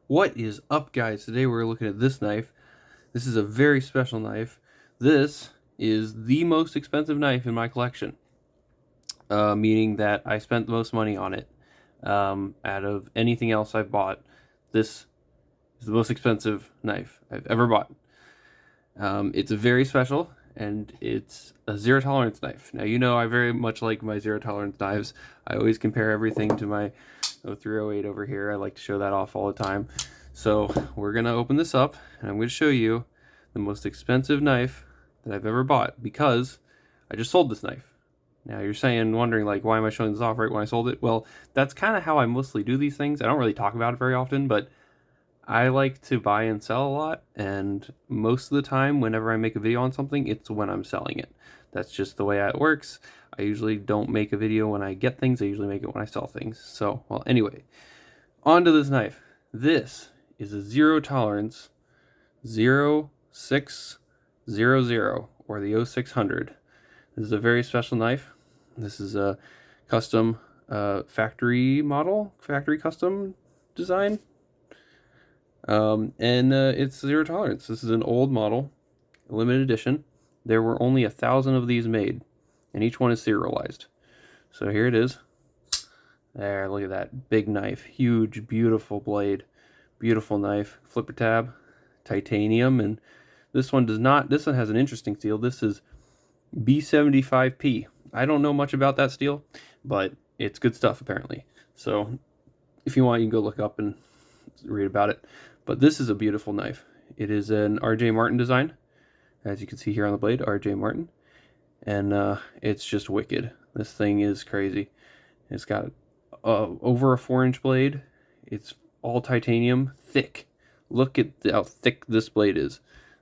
What is up, guys? Today we're looking at this knife. This is a very special knife. This is the most expensive knife in my collection, meaning that I spent the most money on it out of anything else I've bought. This is the most expensive knife I've ever bought. It's very special, and it's a zero tolerance knife. Now, you know I very much like my zero tolerance knives. I always compare everything to my 0308 over here. I like to show that off all the time. So we're gonna open this up, and I'm gonna show you the most expensive knife that I've ever bought, because I just sold this knife. Now you're wondering, like, why am I showing this off right when I sold it? Well, that's kind of how I mostly do these things. I don't really talk about it very often, but I like to buy and sell a lot, and most of the time, whenever I make a video on something, it's when I'm selling it. That's just the way it works. I usually don't make a video when I get things, I usually make it when I sell things. So, well, anyway, on to this knife. This is a zero tolerance 0600, or the 0600. This is a very special knife. This is a custom factory model, factory custom design. It's zero tolerance. This is an old model, limited edition. There were only 1,000 of these made, and each one is serialized. So here it is. There, look at that big knife, huge, beautiful blade, beautiful knife, flipper tab, titanium, and this one does not. This one has an interesting steel. This is B75P. I don't know much about that steel, but it's good stuff apparently. So if you want, you can go look up and read about it. But this is a beautiful knife. It is an R.J. Martin design, as you can see here on the blade, R.J. Martin, and it's just wicked. This thing is crazy. It's got over a 4-inch blade. It's all titanium, thick. Look at how thick this blade is.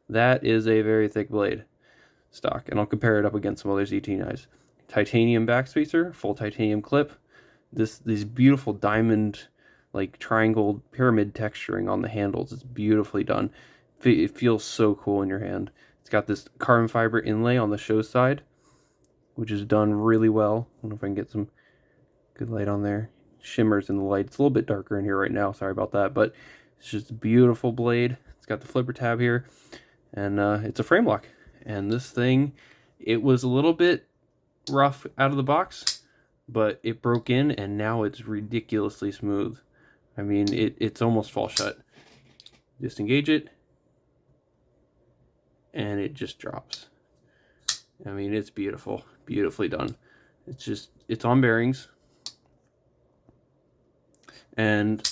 That is a very thick blade, stock, and I'll compare it up against some other ZT knives. Titanium backspacer, full titanium clip. These beautiful diamond, like triangle pyramid texturing on the handles. It's beautifully done. It feels so cool in your hand. It's got this carbon fiber inlay on the show side, which is done really well. I don't know if I can get some good light on there. Shimmers in the light. It's a little bit darker in here right now. Sorry about that, but it's just a beautiful blade. It's got the flipper tab here, and it's a frame lock. And this thing, it was a little bit rough out of the box, but it broke in, and now it's ridiculously smooth. I mean, it's almost fall shut. Disengage it, and it just drops. I mean, it's beautiful, beautifully done. It's on bearings, and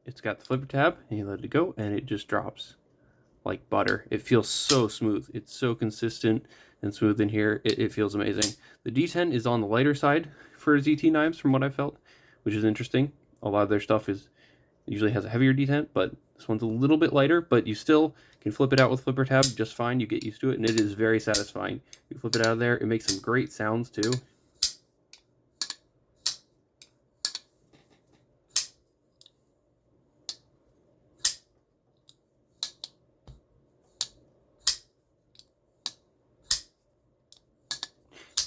it's got the flipper tab, and you let it go, and it just drops like butter. It feels so smooth. It's so consistent and smooth in here. It feels amazing. The D10 is on the lighter side for ZT knives, from what I felt, which is interesting. A lot of their stuff usually has a heavier detent, but this one's a little bit lighter, but you still can flip it out with flipper tab just fine. You get used to it, and it is very satisfying. You flip it out of there, it makes some great sounds too.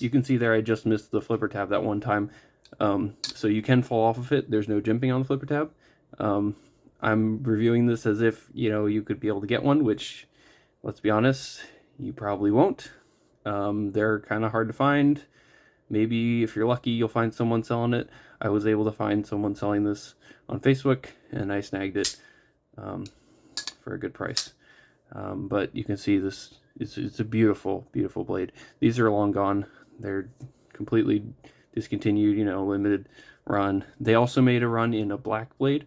You can see there I just missed the flipper tab that one time. So you can fall off of it. There's no jimping on the flipper tab. I'm reviewing this as if, you could be able to get one, which, let's be honest, you probably won't. They're kind of hard to find. Maybe if you're lucky, you'll find someone selling it. I was able to find someone selling this on Facebook, and I snagged it for a good price. But you can see this, it's a beautiful, beautiful blade. These are long gone. They're completely discontinued, limited run. They also made a run in a black blade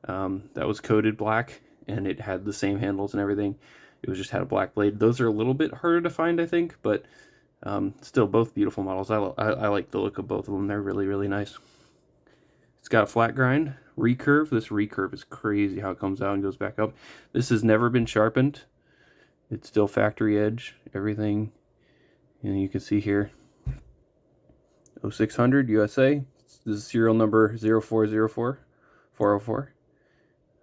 that was coated black, and it had the same handles and everything. It was just had a black blade. Those are a little bit harder to find, I think, but still both beautiful models. I like the look of both of them. They're really, really nice. It's got a flat grind, recurve. This recurve is crazy how it comes out and goes back up. This has never been sharpened. It's still factory edge, everything. And you can see here, 0600 USA. This is serial number 0404404.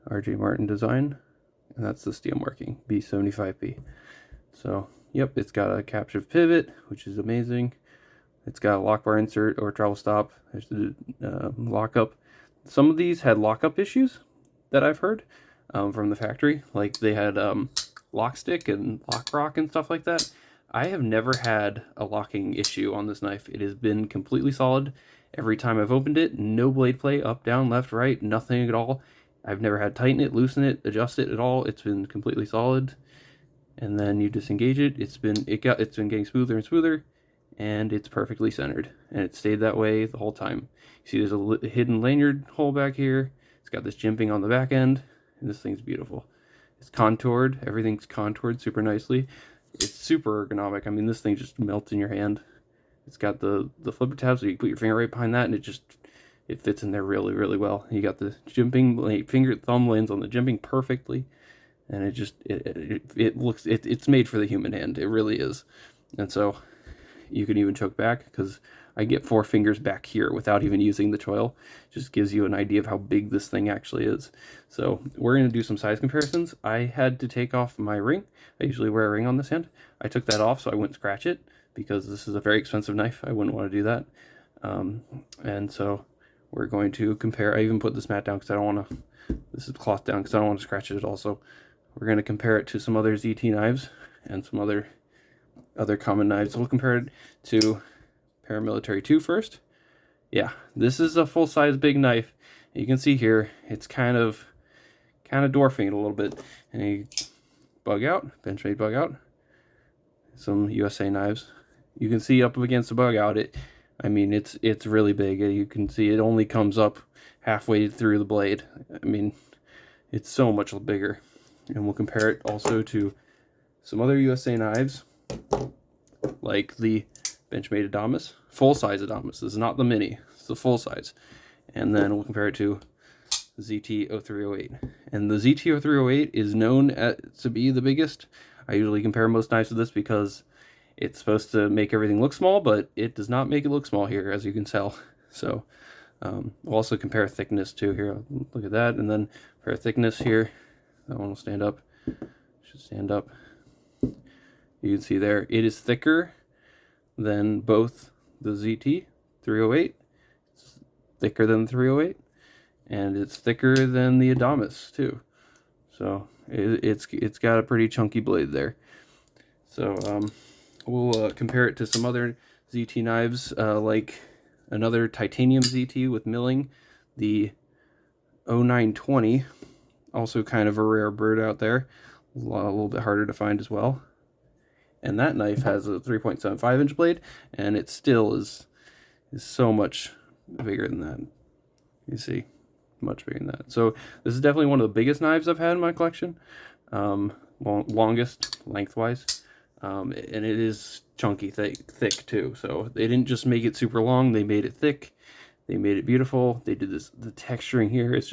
R.J. Martin design. And that's the steel marking, B75P. So, yep, it's got a captive pivot, which is amazing. It's got a lock bar insert or travel stop. There's the lockup. Some of these had lockup issues that I've heard. from the factory. Like they had lock stick and lock rock and stuff like that. I have never had a locking issue on this knife. It has been completely solid. Every time I've opened it, no blade play, up, down, left, right, nothing at all. I've never had to tighten it, loosen it, adjust it at all. It's been completely solid. And then you disengage it. It's been getting smoother and smoother, and it's perfectly centered. And it stayed that way the whole time. You see, there's a hidden lanyard hole back here. It's got this jimping on the back end, and this thing's beautiful. It's contoured. Everything's contoured super nicely. It's super ergonomic. I mean, this thing just melts in your hand. It's got the flipper tab, so you put your finger right behind that, and it fits in there really, really well. You got the jimping finger thumb lands on the jimping perfectly, and it's made for the human hand. It really is. And so you can even choke back, because I get 4 fingers back here without even using the choil. Just gives you an idea of how big this thing actually is. So we're going to do some size comparisons. I had to take off my ring. I usually wear a ring on this hand. I took that off so I wouldn't scratch it, because this is a very expensive knife. I wouldn't want to do that. And so we're going to compare. I even put this mat down because I don't want to, this is cloth down because I don't want to scratch it at all. So we're going to compare it to some other ZT knives and some other common knives. We'll compare it to Paramilitary 2 first. Yeah, this is a full-size big knife. You can see here it's kind of dwarfing it a little bit. And a bug out, Benchmade bug out. Some USA knives. You can see up against the bug out, I mean, it's really big. You can see it only comes up halfway through the blade. I mean, it's so much bigger. And we'll compare it also to some other USA knives, like the Benchmade Adamas, full-size Adamas. This is not the mini, it's the full size. And then we'll compare it to ZT-0308. And the ZT-0308 is known to be the biggest. I usually compare most knives to this because it's supposed to make everything look small, but it does not make it look small here, as you can tell. So we'll also compare thickness too here. Look at that, and then compare thickness here. That one will stand up. Should stand up. You can see there, it is thicker than both the ZT-308. It's thicker than the 308, and it's thicker than the Adamas too. So it's got a pretty chunky blade there. So we'll compare it to some other ZT knives, like another titanium ZT with milling, the 0920, also kind of a rare bird out there, a little bit harder to find as well. And that knife has a 3.75 inch blade, and it still is so much bigger than that. You see, much bigger than that. So this is definitely one of the biggest knives I've had in my collection, longest lengthwise. And it is chunky, thick too. So they didn't just make it super long; they made it thick. They made it beautiful. They did the texturing here. It's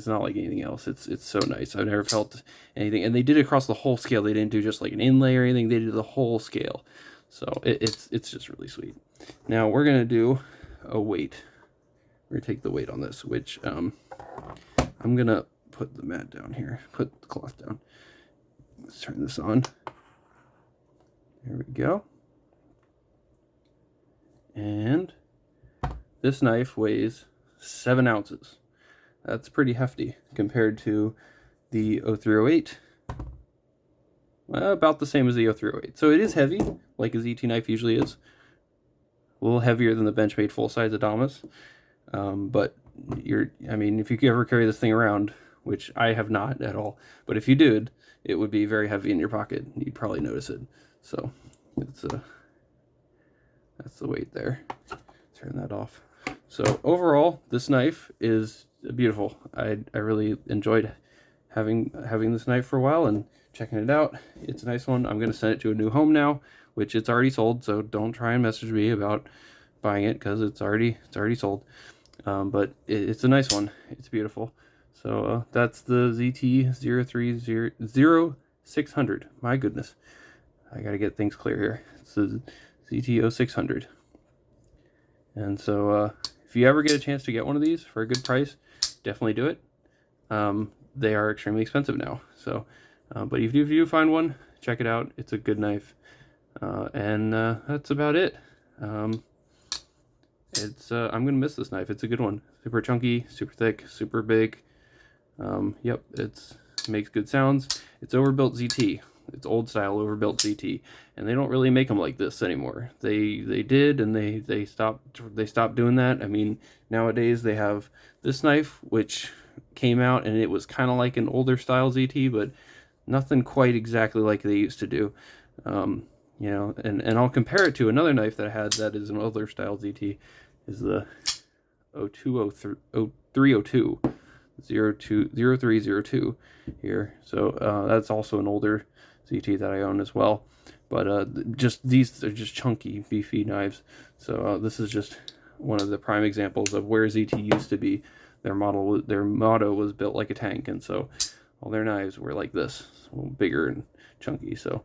not like anything else. It's so nice. I've never felt anything. And they did it across the whole scale. They didn't do just like an inlay or anything. They did the whole scale. So it's just really sweet. Now we're gonna do a weight. We're gonna take the weight on this, which I'm gonna put the mat down here. Put the cloth down. Let's turn this on. There we go. And this knife weighs 7 ounces. That's pretty hefty compared to the 0308. Well, about the same as the 0308. So it is heavy, like a ZT knife usually is. A little heavier than the Benchmade full-size Adamas. But I mean, if you ever carry this thing around, which I have not at all, but if you did, it would be very heavy in your pocket. You'd probably notice it. So that's the weight there. Turn that off. So overall, this knife is beautiful. I really enjoyed having this knife for a while and checking it out. It's a nice one. I'm going to send it to a new home now, which it's already sold. So don't try and message me about buying it because it's already sold. But it's a nice one. It's beautiful. So that's the ZT-0600. My goodness, I got to get things clear here. It's the ZT-0600. And so if you ever get a chance to get one of these for a good price, definitely do it. They are extremely expensive now. So, but if you do find one, check it out. It's a good knife. And that's about it. I'm gonna miss this knife. It's a good one. Super chunky, super thick, super big. Yep, it makes good sounds. It's overbuilt ZT. It's old style overbuilt ZT, and they don't really make them like this anymore. They did, and they stopped doing that. I mean, nowadays they have this knife, which came out, and it was kind of like an older style ZT, but nothing quite exactly like they used to do. You know, and I'll compare it to another knife that I had that is an older style ZT, is the 0302 0302 here. So that's also an older ZT that I own as well. But just these are just chunky, beefy knives. So this is just one of the prime examples of where ZT used to be. Their motto was built like a tank, and so all their knives were like this, a little bigger and chunky. So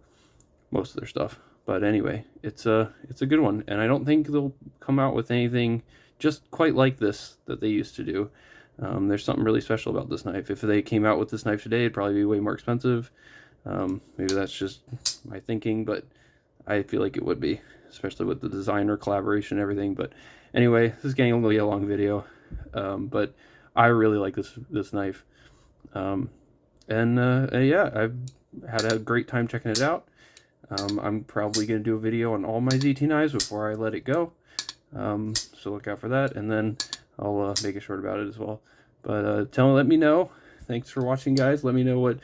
most of their stuff. But anyway, it's a good one, and I don't think they'll come out with anything just quite like this that they used to do. There's something really special about this knife. If they came out with this knife today, it'd probably be way more expensive. Maybe that's just my thinking, but I feel like it would be, especially with the designer collaboration and everything. But anyway, this is getting a really long video, but I really like this knife. Yeah, I've had a great time checking it out. I'm probably going to do a video on all my ZT knives before I let it go. So look out for that, and then I'll make a short about it as well. But let me know. Thanks for watching, guys. Let me know what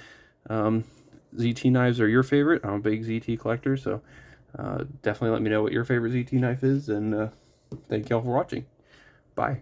ZT knives are your favorite. I'm a big ZT collector, so definitely let me know what your favorite ZT knife is, and thank y'all for watching. Bye.